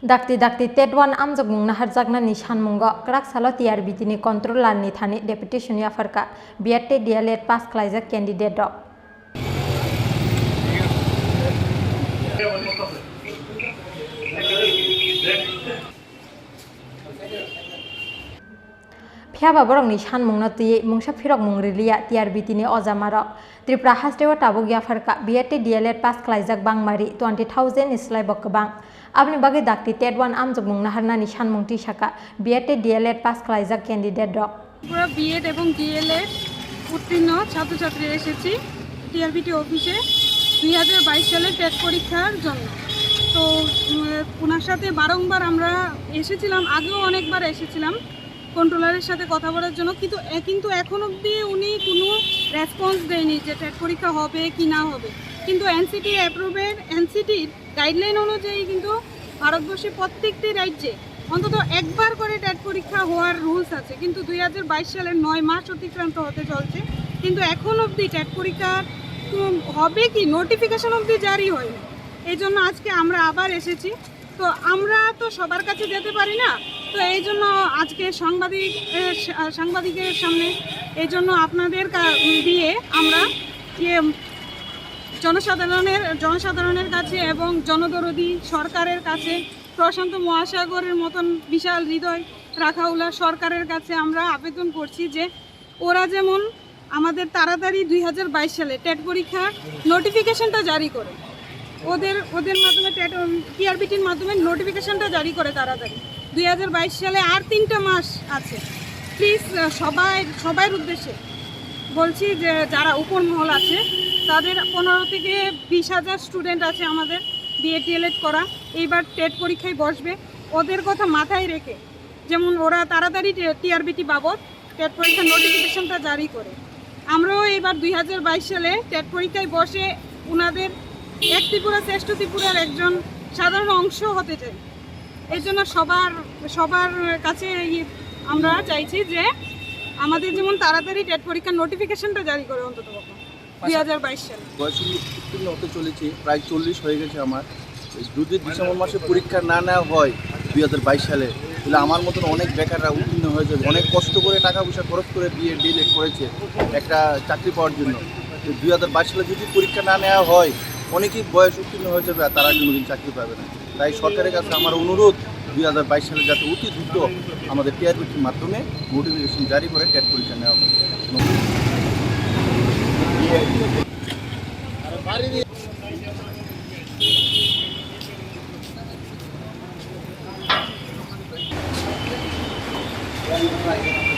Dakti Tetwan Amjagmung Naharjagnani Shanmungo, Kraksalo TRBT ni controller ni thani deputation yafarka, BAT DLED pass claiser candidate dog. Phiaba borok ni shanmung na tuye mungsa phirok mung rilia TRBT ni ojamarok Tripura hastewa tabuk yafarka BAT DLED pass claiser bangmari 20,000 islai bokbang Abni bagi dakti Tetwan Amjagmung Naharnani shanmung tisaka BAT DLED pass claiser candidate dog. পুরো B Ed এবং D.El.Ed উত্তীর্ণ ছাত্রছাত্রী এসেছি TRBT অফিসে 2022 সালের TET পরীক্ষার জন্য। তো ওনার সাথে বারংবার আমরা এসেছিলাম, আগেও অনেকবার এসেছিলাম কন্ট্রোলারের সাথে কথা বলার জন্য, কিন্তু এখন অবধি উনি কোনো রেসপন্স দেয়নি যে টেট পরীক্ষা হবে কি না হবে। কিন্তু এনসিটির গাইডলাইন অনুযায়ী কিন্তু ভারতবর্ষে প্রত্যেকটি রাজ্যে অন্তত একবার করে টেট পরীক্ষা হওয়ার রুলস আছে, কিন্তু 2022 সালের 9 মাস অতিক্রান্ত হতে চলছে, কিন্তু এখন অবধি টেট পরীক্ষা হবে কি নোটিফিকেশন অবধি জারি হয়নি। এই জন্য আজকে আমরা আবার এসেছি। তো আমরা তো সবার কাছে যেতে পারি না, তো এই জন্য আজকে সাংবাদিকের সামনে এই জন্য আপনাদের দিয়ে আমরা জনসাধারণের কাছে এবং জনদরদি সরকারের কাছে, প্রশান্ত মহাসাগরের মতন বিশাল হৃদয় রাখাউলা সরকারের কাছে আমরা আবেদন করছি যে ওরা যেমন আমাদের তাড়াতাড়ি 2022 সালে টেট পরীক্ষার নোটিফিকেশনটা জারি করে, ওদের মাধ্যমে টিআরবিটির মাধ্যমে নোটিফিকেশনটা জারি করে তাড়াতাড়ি। 2022 সালে আর 3টা মাস আছে। প্লিজ সবাই উদ্দেশ্যে বলছি যে যারা উপর মহল আছে তাদের 15 থেকে 20,000 স্টুডেন্ট আছে আমাদের বিএড ডিএলএড করা, এইবার টেট পরীক্ষায় বসবে, ওদের কথা মাথায় রেখে যেমন ওরা তাড়াতাড়ি টিআরবিটি বাবদ টেট পরীক্ষার নোটিফিকেশনটা জারি করে। আমরাও এবার 2022 সালে টেট পরীক্ষায় বসে ওনাদের এক ত্রিপুরা শ্রেষ্ঠ ত্রিপুরার একজন সাধারণ অংশ হতে চাই। এই জন্য সবার কাছে আমরা চাইছি যে আমাদের যেমন তাড়াতাড়ি টেট পরীক্ষার নোটিফিকেশনটা জারি করে অন্তত 2022 সালে। বয়স উত্তীর্ণ হতে চলেছি, প্রায় 40 হয়ে গেছে আমার। যদি ডিসেম্বর মাসে পরীক্ষা না নেওয়া হয় 2022 সালে, তাহলে আমার মতন অনেক বেকাররা উত্তীর্ণ হয়ে যাবে। অনেক কষ্ট করে টাকা পয়সা খরচ করে বিএড ডিএলএড করেছে একটা চাকরি পাওয়ার জন্য। 2022 সালে যদি পরীক্ষা না নেওয়া হয় অনেকেই বয়স উত্তীর্ণ হয়ে যাবে আর তারা কোনোদিন চাকরি পাবে না। তাই সরকারের কাছে আমার অনুরোধ 2022 সালে যাতে অতি দ্রুত আমাদের টিআরবিটির মাধ্যমে নোটিফিকেশন জারি করে টেট পরীক্ষা নেওয়া হবে। Right.